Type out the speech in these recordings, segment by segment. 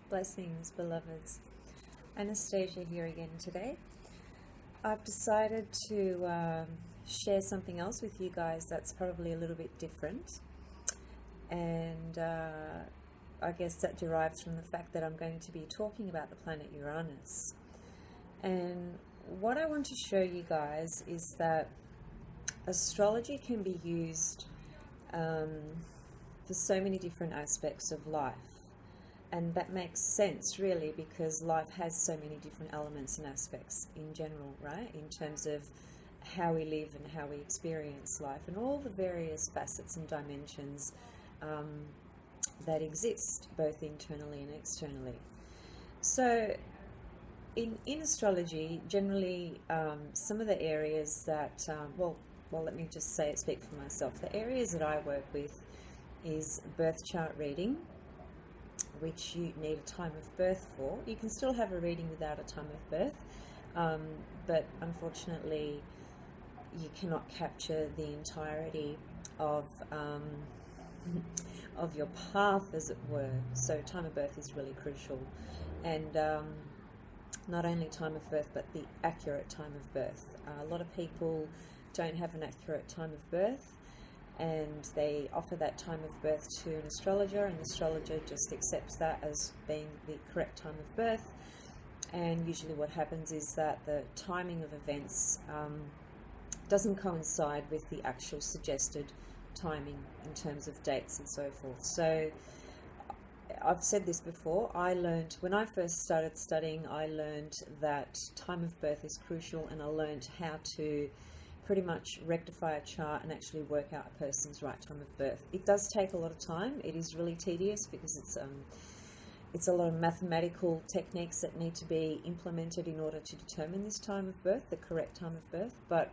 Blessings, beloveds. Anastasia here again today. I've decided to share something else with you guys that's probably a little bit different. And I guess that derives from the fact that I'm going to be talking about the planet Uranus. And what I want to show you guys is that astrology can be used for so many different aspects of life. And that makes sense, really, because life has so many different elements and aspects in general, right? In terms of how we live and how we experience life and all the various facets and dimensions that exist, both internally and externally. So in astrology, generally, some of the areas that, well, let me just speak for myself. The areas that I work with is birth chart reading, which you need a time of birth for. You can still have a reading without a time of birth, but unfortunately you cannot capture the entirety of your path, as it were. So time of birth is really crucial, and not only time of birth but the accurate time of birth. A lot of people don't have an accurate time of birth, and they offer that time of birth to an astrologer, and the astrologer just accepts that as being the correct time of birth. And usually what happens is that the timing of events doesn't coincide with the actual suggested timing in terms of dates and so forth. So I've said this before, when I first started studying, I learned that time of birth is crucial, and I learned how to pretty much rectify a chart and actually work out a person's right time of birth. It does take a lot of time. It is really tedious because it's a lot of mathematical techniques that need to be implemented in order to determine this time of birth, the correct time of birth. But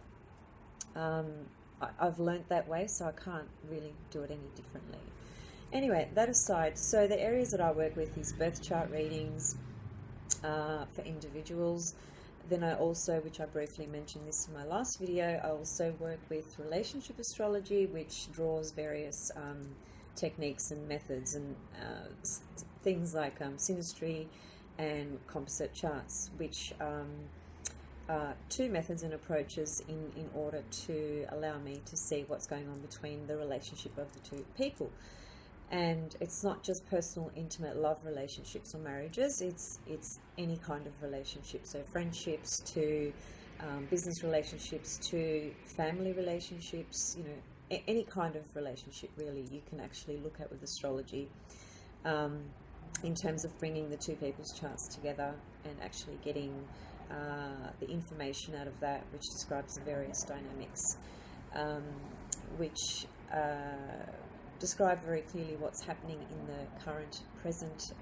I've learnt that way, so I can't really do it any differently. Anyway, that aside, so the areas that I work with is birth chart readings for individuals. Then I also, which I briefly mentioned this in my last video, I also work with relationship astrology, which draws various techniques and methods and things like synastry and composite charts, which are two methods and approaches in order to allow me to see what's going on between the relationship of the two people. And it's not just personal, intimate love relationships or marriages, it's any kind of relationship. So friendships to business relationships to family relationships, any kind of relationship really you can actually look at with astrology in terms of bringing the two people's charts together and actually getting the information out of that, which describes the various dynamics, which describe very clearly what's happening in the current, present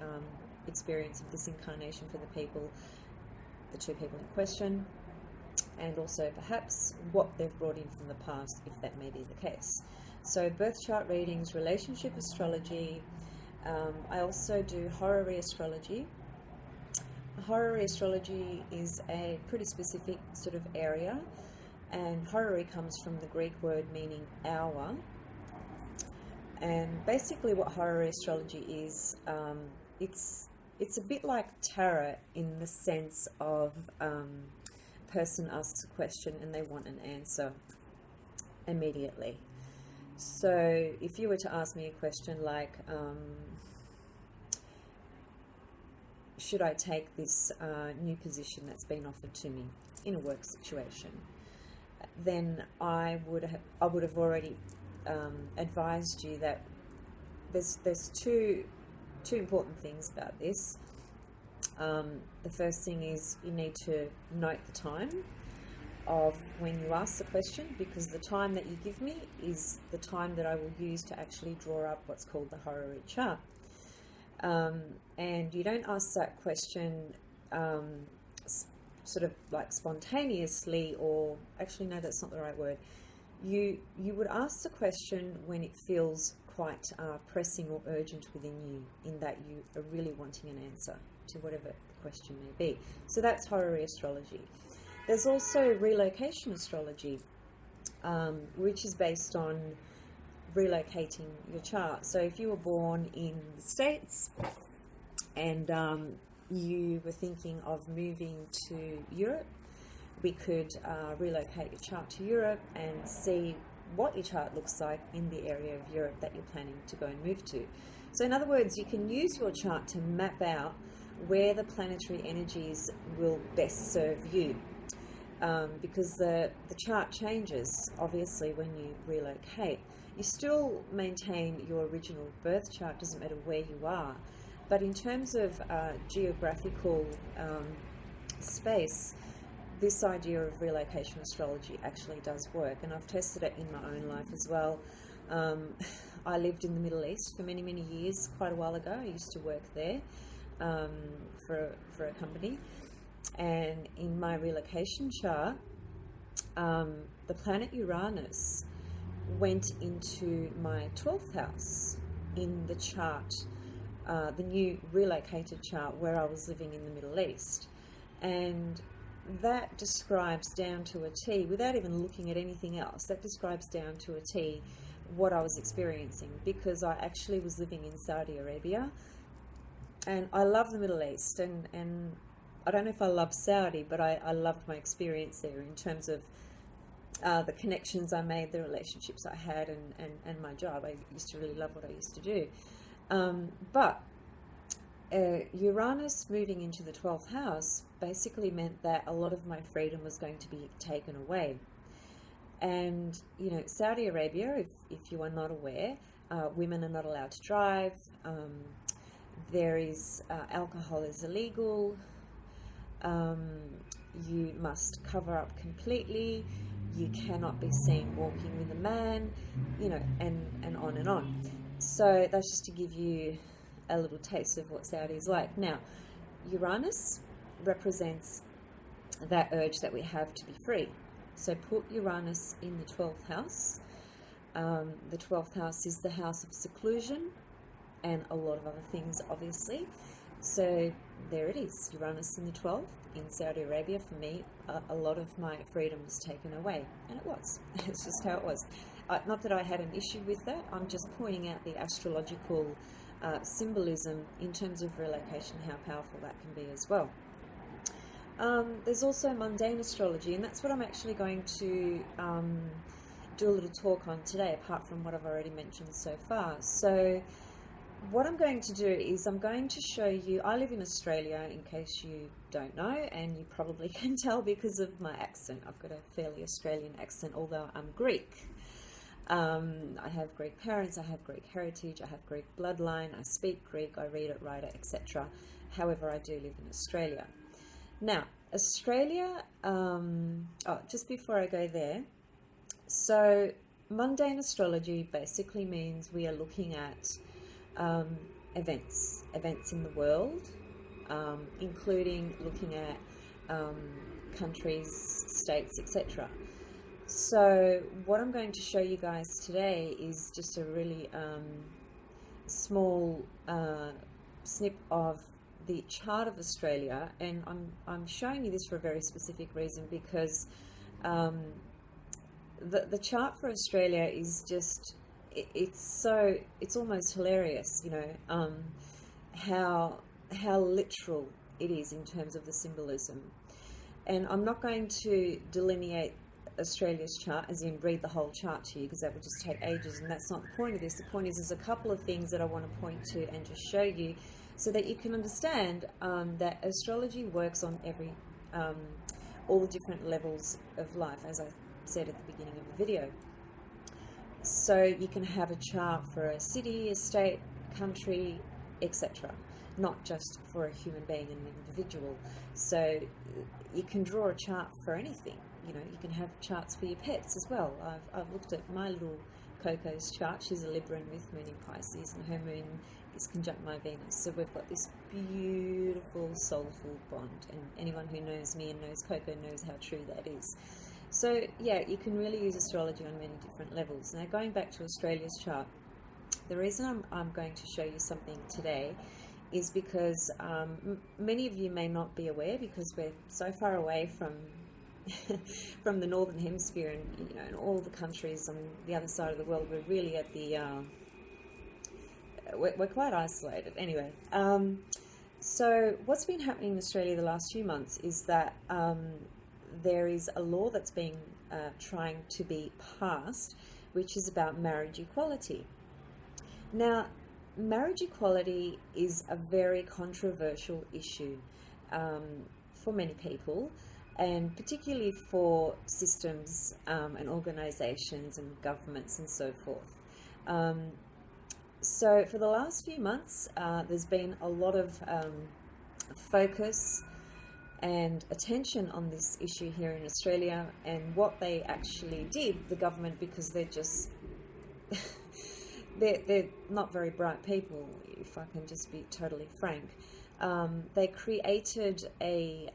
experience of this incarnation for the two people in question, and also perhaps what they've brought in from the past, if that may be the case. So birth chart readings, relationship astrology. I also do horary astrology. Horary astrology is a pretty specific sort of area, and horary comes from the Greek word meaning hour. And basically what horary astrology is, it's a bit like tarot in the sense of a person asks a question and they want an answer immediately. So if you were to ask me a question like, should I take this new position that's been offered to me in a work situation, then I would have already advised you that there's two important things about this. The first thing is you need to note the time of when you ask the question, because the time that you give me is the time that I will use to actually draw up what's called the horary chart. And you don't ask that question sort of like spontaneously, or actually no, that's not the right word. You would ask the question when it feels quite pressing or urgent within you, in that you are really wanting an answer to whatever the question may be. So that's horary astrology. There's also relocation astrology, which is based on relocating your chart. So if you were born in the States and you were thinking of moving to Europe, we could relocate your chart to Europe and see what your chart looks like in the area of Europe that you're planning to go and move to. So in other words, you can use your chart to map out where the planetary energies will best serve you. Because the chart changes, obviously, when you relocate. You still maintain your original birth chart, doesn't matter where you are. But in terms of geographical space, this idea of relocation astrology actually does work, and I've tested it in my own life as well. I lived in the Middle East for many, many years. Quite a while ago, I used to work there for a company, and in my relocation chart, the planet Uranus went into my 12th house in the chart, the new relocated chart where I was living in the Middle East, and that describes down to a T, without even looking at anything else, that describes down to a T what I was experiencing, because I actually was living in Saudi Arabia, and I love the Middle East, and I don't know if I love Saudi, but I loved my experience there in terms of the connections I made, the relationships I had, and my job. I used to really love what I used to do. But Uranus moving into the 12th house basically meant that a lot of my freedom was going to be taken away. And, you know, Saudi Arabia, if you are not aware, women are not allowed to drive. There is alcohol is illegal. You must cover up completely. You cannot be seen walking with a man, you know, and on and on. So that's just to give you a little taste of what Saudi is like. Now, Uranus represents that urge that we have to be free. So put Uranus in the 12th house. The 12th house is the house of seclusion and a lot of other things, obviously. So there it is, Uranus in the 12th. In Saudi Arabia, for me, a lot of my freedom was taken away. And it was. It's just how it was. Not that I had an issue with that. I'm just pointing out the astrological symbolism in terms of relocation, how powerful that can be as well. There's also mundane astrology, and that's what I'm actually going to do a little talk on today, apart from what I've already mentioned so far. So what I'm going to do is I'm going to show you, I live in Australia, in case you don't know, and you probably can tell because of my accent. I've got a fairly Australian accent, although I'm Greek. I have Greek parents, I have Greek heritage, I have Greek bloodline, I speak Greek, I read it, write it, etc. However, I do live in Australia. Now, Australia, just before I go there, so mundane astrology basically means we are looking at events in the world, including looking at countries, states, etc. So what I'm going to show you guys today is just a really small snip of the chart of Australia, and I'm showing you this for a very specific reason, because the chart for Australia is just, it's almost hilarious, you know, how literal it is in terms of the symbolism. And I'm not going to delineate Australia's chart, as in read the whole chart to you, because that would just take ages, and that's not the point of this. The point is there's a couple of things that I want to point to and just show you, so that you can understand that astrology works on all the different levels of life, as I said at the beginning of the video. So you can have a chart for a city, a state, country, etc., not just for a human being and an individual. So you can draw a chart for anything. You know, you can have charts for your pets as well. I've looked at my little Coco's chart. She's a Libran with moon in Pisces, and her moon is conjunct my Venus. So we've got this beautiful, soulful bond. And anyone who knows me and knows Coco knows how true that is. So yeah, you can really use astrology on many different levels. Now, going back to Australia's chart, the reason I'm going to show you something today is because many of you may not be aware, because we're so far away from from the northern hemisphere, and you know, in all the countries on the other side of the world, we're really at the we're quite isolated anyway. So what's been happening in Australia the last few months is that there is a law that's being trying to be passed, which is about marriage equality. Now, marriage equality is a very controversial issue for many people, and particularly for systems and organisations and governments and so forth. So for the last few months, there's been a lot of focus and attention on this issue here in Australia, and what they actually did, the government, because they're just they're not very bright people, if I can just be totally frank. They created a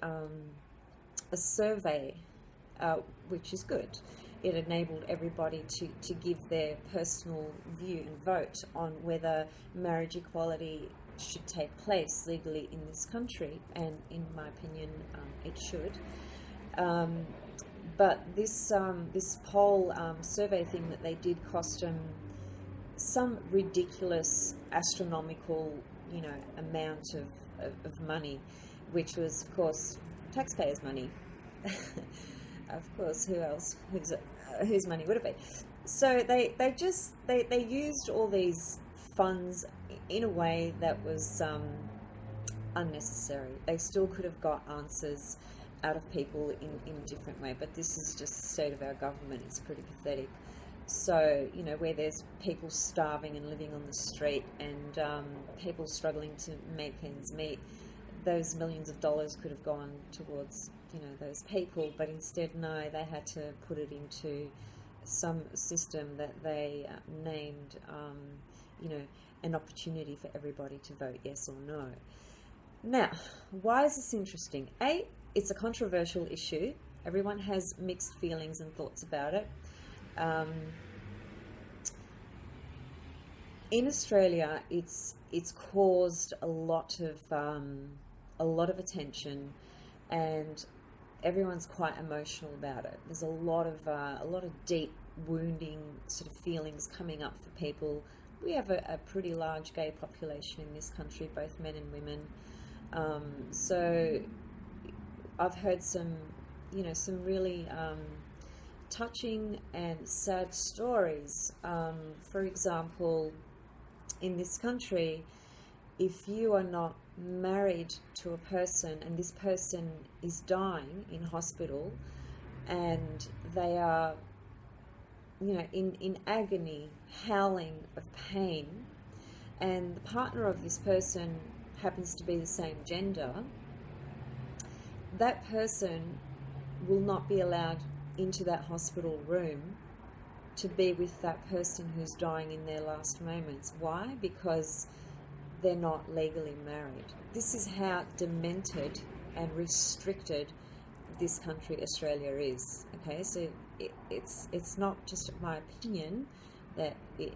survey, which is good. It enabled everybody to give their personal view and vote on whether marriage equality should take place legally in this country, and in my opinion, it should. But this poll survey thing that they did cost them some ridiculous astronomical, amount of money, which was, of course, taxpayers' money. Of course, whose money would it be? So they used all these funds in a way that was unnecessary. They still could have got answers out of people in a different way, but this is just the state of our government. It's pretty pathetic. So, where there's people starving and living on the street, and people struggling to make ends meet, those millions of dollars could have gone towards, those people, but instead, no, they had to put it into some system that they named, an opportunity for everybody to vote yes or no. Now, why is this interesting? A, it's a controversial issue. Everyone has mixed feelings and thoughts about it. In Australia, it's caused a lot of attention, and everyone's quite emotional about it. There's a lot of deep wounding sort of feelings coming up for people. We have a pretty large gay population in this country, both men and women. So I've heard some really touching and sad stories. For example, in this country, if you are not married to a person and this person is dying in hospital and they are, in agony, howling of pain, and the partner of this person happens to be the same gender, that person will not be allowed into that hospital room to be with that person who's dying in their last moments. Why? Because they're not legally married. This is how demented and restricted this country, Australia, is. Okay, so it's not just my opinion that it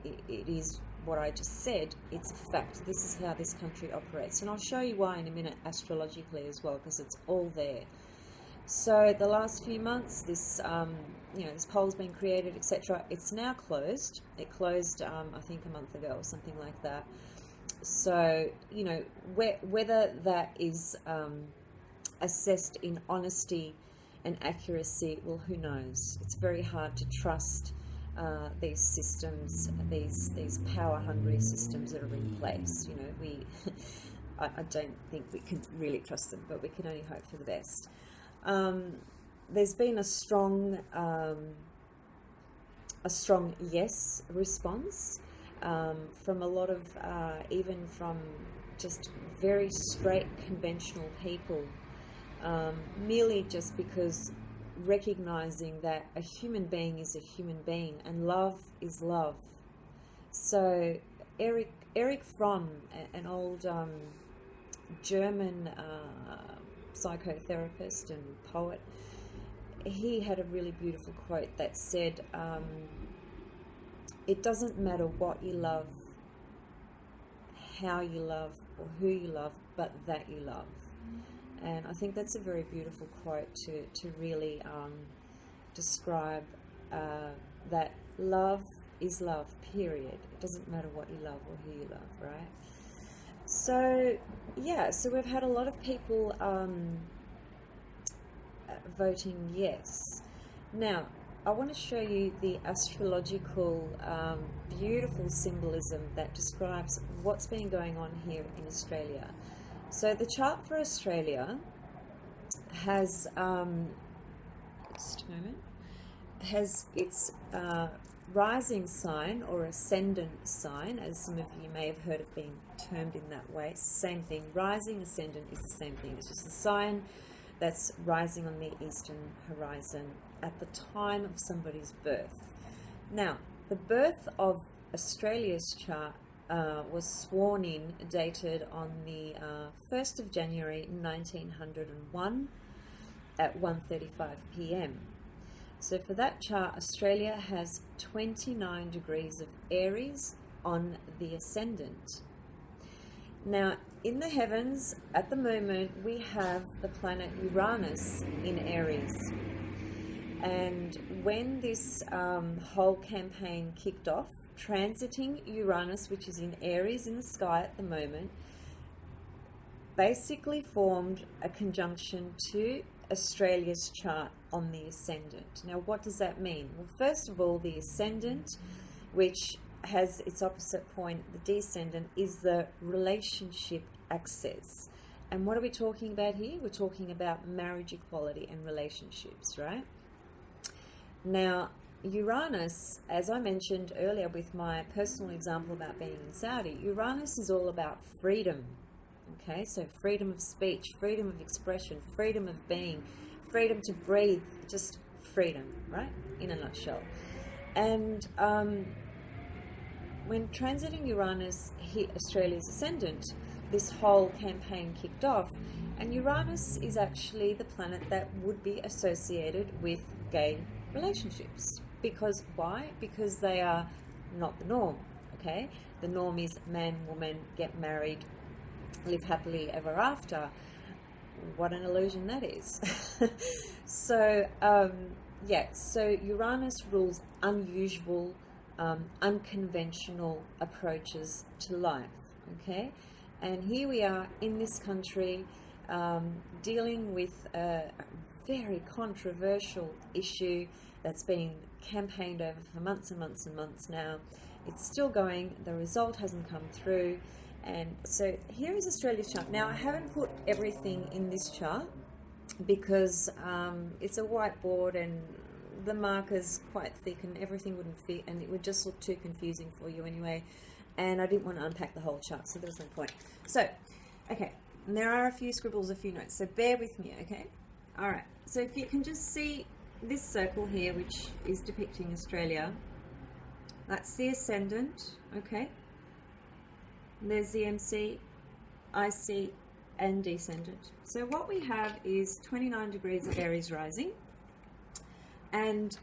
is what I just said. It's a fact. This is how this country operates, and I'll show you why in a minute astrologically as well, because it's all there. So the last few months, this this poll's been created, etc. It's now closed. It closed, I think, a month ago or something like that. So whether that is assessed in honesty and accuracy, well, who knows? It's very hard to trust these systems, these power-hungry systems that are in place. I don't think we can really trust them, but we can only hope for the best. There's been a strong yes response from a lot of, even from just very straight conventional people, merely just because recognizing that a human being is a human being and love is love. So Erich Fromm, an old German psychotherapist and poet, he had a really beautiful quote that said, it doesn't matter what you love, how you love, or who you love, but that you love. And I think that's a very beautiful quote to really describe that love is love, period. It doesn't matter what you love or who you love, right? So, yeah, so we've had a lot of people voting yes. Now, I want to show you the astrological beautiful symbolism that describes what's been going on here in Australia. So the chart for Australia has, just a moment, has its rising sign or ascendant sign, as some of you may have heard it being termed in that way. It's the same thing. Rising, ascendant is the same thing. It's just a sign that's rising on the eastern horizon at the time of somebody's birth. Now, the birth of Australia's chart was sworn in, dated on the 1st of January 1901 at 1:35 p.m. So for that chart, Australia has 29 degrees of Aries on the ascendant. Now, in the heavens, at the moment, we have the planet Uranus in Aries. And when this whole campaign kicked off, transiting Uranus, which is in Aries in the sky at the moment, basically formed a conjunction to Australia's chart on the ascendant. Now, what does that mean? Well, first of all, the ascendant, which has its opposite point, the descendant, is the relationship axis. And what are we talking about here? We're talking about marriage equality and relationships, right? Now, Uranus, as I mentioned earlier with my personal example about being in Saudi, Uranus is all about freedom. Okay, so freedom of speech, freedom of expression, freedom of being, freedom to breathe, just freedom, right? In a nutshell. And when transiting Uranus hit Australia's ascendant, this whole campaign kicked off, and Uranus is actually the planet that would be associated with gay relationships. Because why? Because they are not the norm, okay? The norm is man, woman, get married, live happily ever after. What an illusion that is. So, yeah, so Uranus rules unusual, unconventional approaches to life, okay? And here we are in this country dealing with a very controversial issue that's been campaigned over for months and months and months now. It's still going, the result hasn't come through. And so here is Australia's chart. Now, I haven't put everything in this chart because it's a whiteboard and the marker's quite thick and everything wouldn't fit and it would just look too confusing for you anyway. And I didn't want to unpack the whole chart, so there was no point. So, okay, and there are a few scribbles, a few notes, so bear with me, okay? All right, so if you can just see this circle here, which is depicting Australia, that's the ascendant, okay? There's the MC, IC, and descendant. So what we have is 29 degrees of Aries rising, and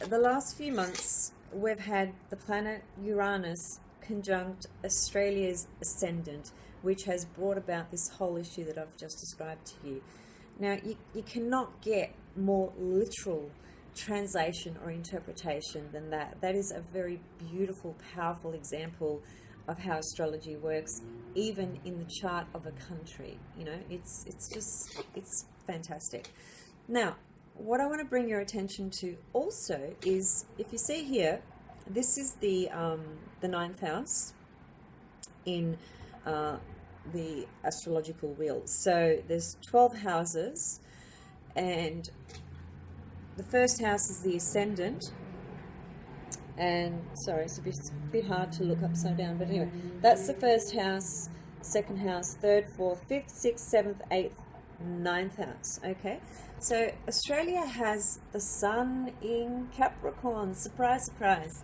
the last few months we've had the planet Uranus conjunct Australia's ascendant, which has brought about this whole issue that I've just described to you. Now, you cannot get more literal translation or interpretation than that. That is a very beautiful, powerful example of how astrology works, even in the chart of a country. You know, it's fantastic. Now, what I want to bring your attention to also is, if you see here, this is the ninth house in the astrological wheel. So there's 12 houses, and the first house is the ascendant. And sorry, it's a bit hard to look upside down, but anyway, that's the first house, second house, third, fourth, fifth, sixth, seventh, eighth, ninth house. Okay, so Australia has the sun in Capricorn, surprise, surprise,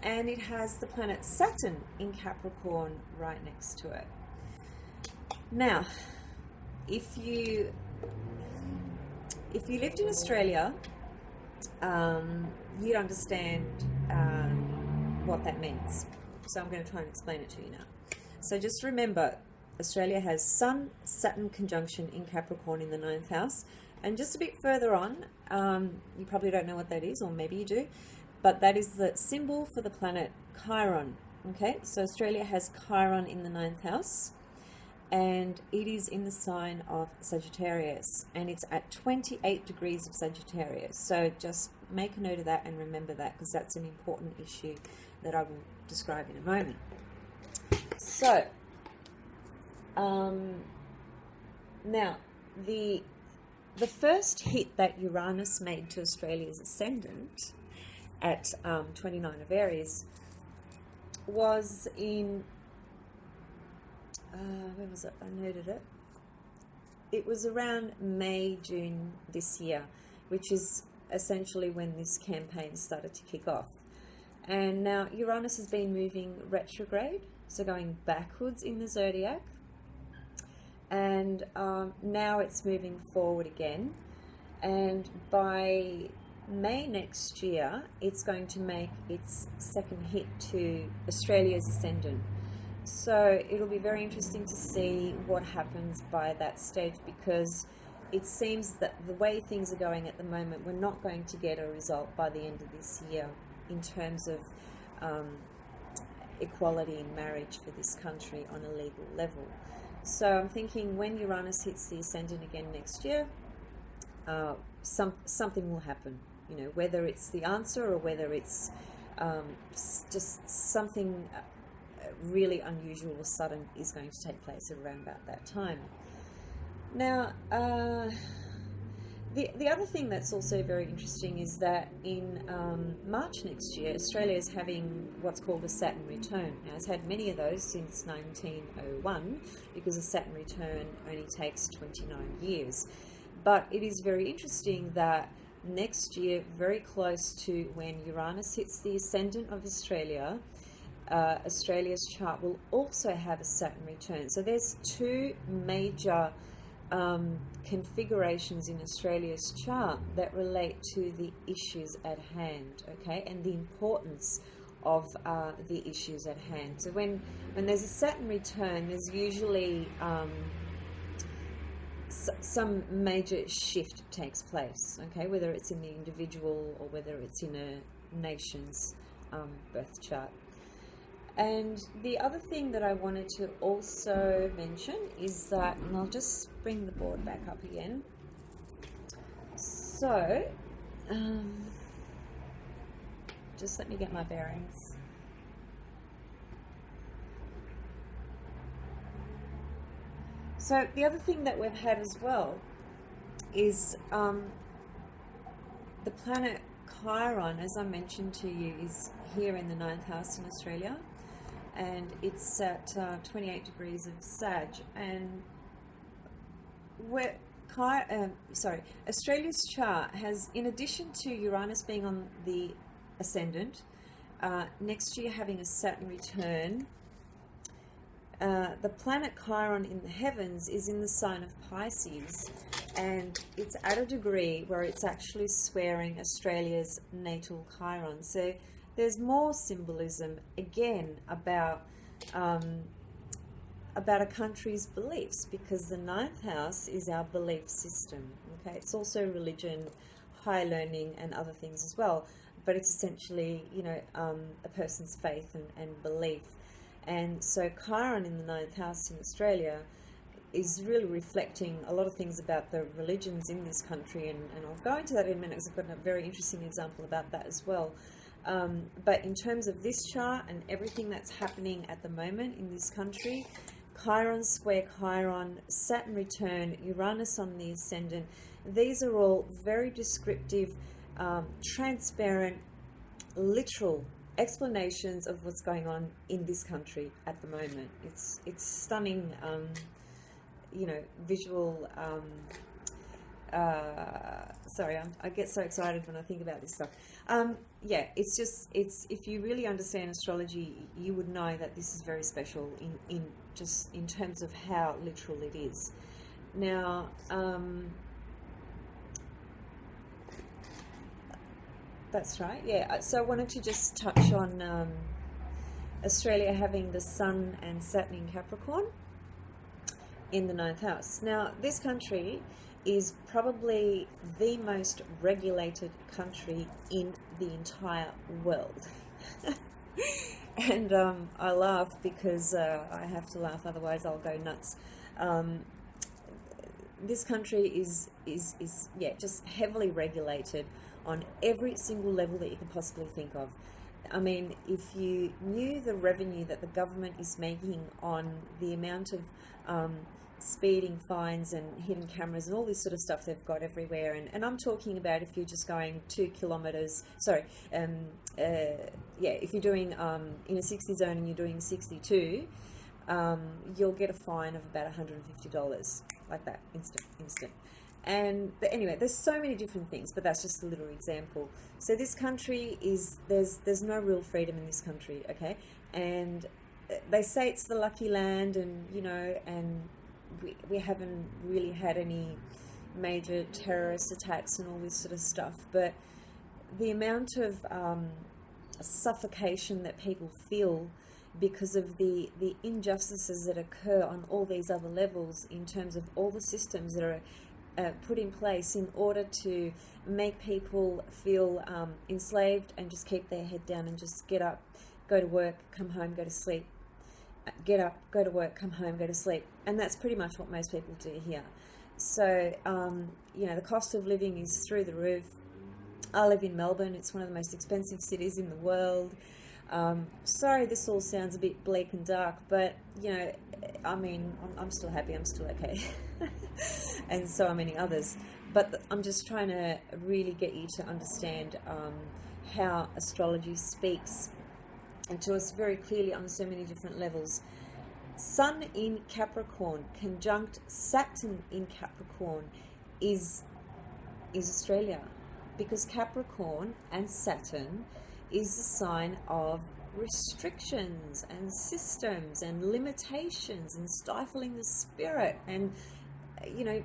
and it has the planet Saturn in Capricorn right next to it. Now, if you lived in Australia, you'd understand what that means. So I'm going to try and explain it to you now. So just remember, Australia has Sun, Saturn conjunction in Capricorn in the 9th house. And just a bit further on, you probably don't know what that is, or maybe you do, but that is the symbol for the planet Chiron. Okay, so Australia has Chiron in the 9th house. and it is in the sign of Sagittarius, and it's at 28 degrees of Sagittarius. So just make a note of that and remember that, because that's an important issue that I will describe in a moment. So now the first hit that Uranus made to Australia's ascendant at 29 of Aries was in where was it? I noted it. It was around May, June this year, which is essentially when this campaign started to kick off. And now Uranus has been moving retrograde, so going backwards in the zodiac. And now it's moving forward again. And by May next year, it's going to make its second hit to Australia's ascendant. So it'll be very interesting to see what happens by that stage, because it seems that the way things are going at the moment, we're not going to get a result by the end of this year in terms of equality in marriage for this country on a legal level. So I'm thinking when Uranus hits the ascendant again next year, something will happen, you know, whether it's the answer or whether it's just something really unusual or sudden is going to take place around about that time. Now, the other thing that's also very interesting is that in March next year, Australia is having what's called a Saturn return. Now, it's had many of those since 1901, because a Saturn return only takes 29 years. But it is very interesting that next year, very close to when Uranus hits the ascendant of Australia, Australia's chart will also have a Saturn return. So there's two major configurations in Australia's chart that relate to the issues at hand, okay, and the importance of the issues at hand. So when there's a Saturn return, there's usually some major shift takes place, okay, whether it's in the individual or whether it's in a nation's birth chart. And the other thing that I wanted to also mention is that, and I'll just bring the board back up again. So, just let me get my bearings. So the other thing that we've had as well is the planet Chiron, as I mentioned to you, is here in the 9th house in Australia. And it's at 28 degrees of Sag, and Australia's chart has, in addition to Uranus being on the ascendant, next year having a Saturn return, the planet Chiron in the heavens is in the sign of Pisces, and it's at a degree where it's actually squaring Australia's natal Chiron. So there's more symbolism again about a country's beliefs, because the 9th house is our belief system. Okay, it's also religion, higher learning, and other things as well. But it's essentially, you know, a person's faith and belief. And so Chiron in the 9th house in Australia is really reflecting a lot of things about the religions in this country, and I'll go into that in a minute because I've got a very interesting example about that as well. But in terms of this chart and everything that's happening at the moment in this country, Chiron square Chiron, Saturn return, Uranus on the ascendant, these are all very descriptive, transparent, literal explanations of what's going on in this country at the moment. It's stunning, you know, visual. Sorry, I get so excited when I think about this stuff. Yeah, it's if you really understand astrology, you would know that this is very special in terms of how literal it is. Now, that's right. Yeah. So I wanted to just touch on Australia having the Sun and Saturn in Capricorn in the 9th house. Now, this country is probably the most regulated country in the entire world. And I laugh because I have to laugh, otherwise I'll go nuts. Um, this country is yeah, just heavily regulated on every single level that you can possibly think of. I mean, if you knew the revenue that the government is making on the amount of speeding fines and hidden cameras and all this sort of stuff they've got everywhere, and I'm talking about if you're just going 2 kilometers, sorry, yeah, if you're doing in a 60 zone and you're doing 62, you'll get a fine of about $150, like that, instant. And anyway, there's so many different things, but that's just a little example. So this country is, there's no real freedom in this country, okay? And they say it's the lucky land, and you know, and we haven't really had any major terrorist attacks and all this sort of stuff, but the amount of suffocation that people feel because of the injustices that occur on all these other levels, in terms of all the systems that are put in place in order to make people feel enslaved and just keep their head down and just get up, go to work, come home, go to sleep, get up, go to work, come home, go to sleep. And that's pretty much what most people do here. So, you know, the cost of living is through the roof. I live in Melbourne. It's one of the most expensive cities in the world. Sorry, this all sounds a bit bleak and dark, but, you know, I mean, I'm still happy, I'm still okay. And so are many others. But I'm just trying to really get you to understand how astrology speaks, and to us very clearly on so many different levels. Sun in Capricorn conjunct Saturn in Capricorn is Australia, because Capricorn and Saturn is a sign of restrictions and systems and limitations and stifling the spirit, and you know,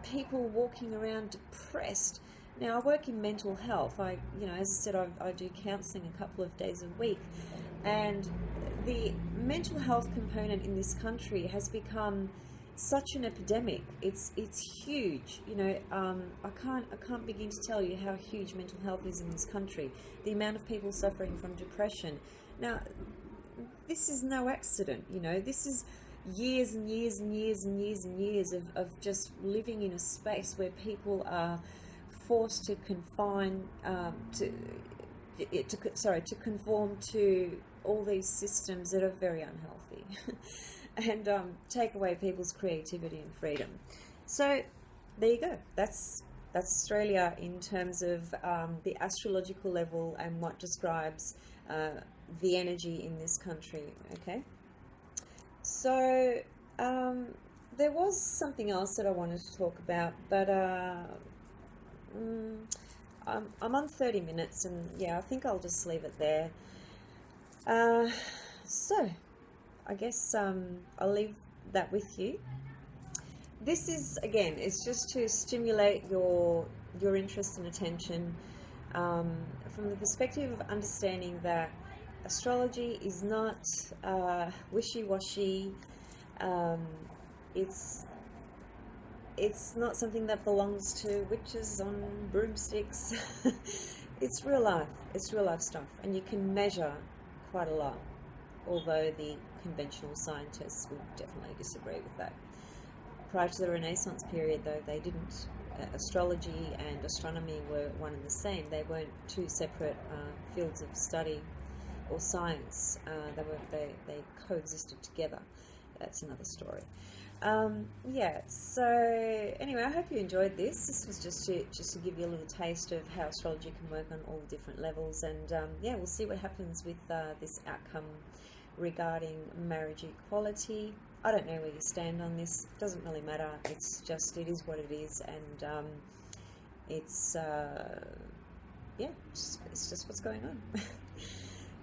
people walking around depressed. Now, I work in mental health. You know, as I said, I do counselling a couple of days a week, and the mental health component in this country has become such an epidemic. It's huge. You know, I can't begin to tell you how huge mental health is in this country. The amount of people suffering from depression. Now, this is no accident. You know, this is years and years and years and years and years of just living in a space where people are forced to to conform to all these systems that are very unhealthy and take away people's creativity and freedom. So there you go. That's Australia in terms of the astrological level and what describes the energy in this country. Okay. So there was something else that I wanted to talk about, but I'm on 30 minutes, and yeah, I think I'll just leave it there. So I guess I'll leave that with you. This is, again, it's just to stimulate your interest and attention from the perspective of understanding that astrology is not wishy-washy. It's not something that belongs to witches on broomsticks. It's real life. It's real life stuff, and you can measure quite a lot, although the conventional scientists would definitely disagree with that. Prior to the Renaissance period, though, they didn't. Astrology and astronomy were one and the same. They weren't two separate fields of study or science. They coexisted together. That's another story. Yeah, so anyway, I hope you enjoyed this. This was just to give you a little taste of how astrology can work on all different levels, and yeah, we'll see what happens with this outcome regarding marriage equality. I don't know where you stand on this. It doesn't really matter. It's just, it is what it is, and it's yeah, it's just what's going on.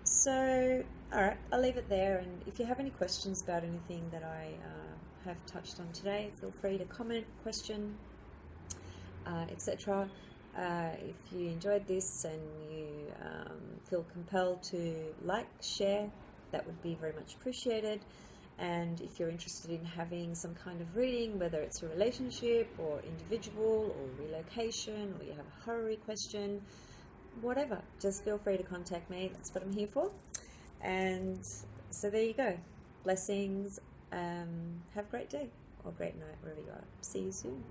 So, all right, I'll leave it there, and if you have any questions about anything that I have touched on today, feel free to comment, question, etc. If you enjoyed this and you feel compelled to like, share, that would be very much appreciated. And if you're interested in having some kind of reading, whether it's a relationship or individual or relocation, or you have a horary question, whatever, just feel free to contact me. That's what I'm here for. And so there you go. Blessings. Have a great day or great night wherever you are. See you soon.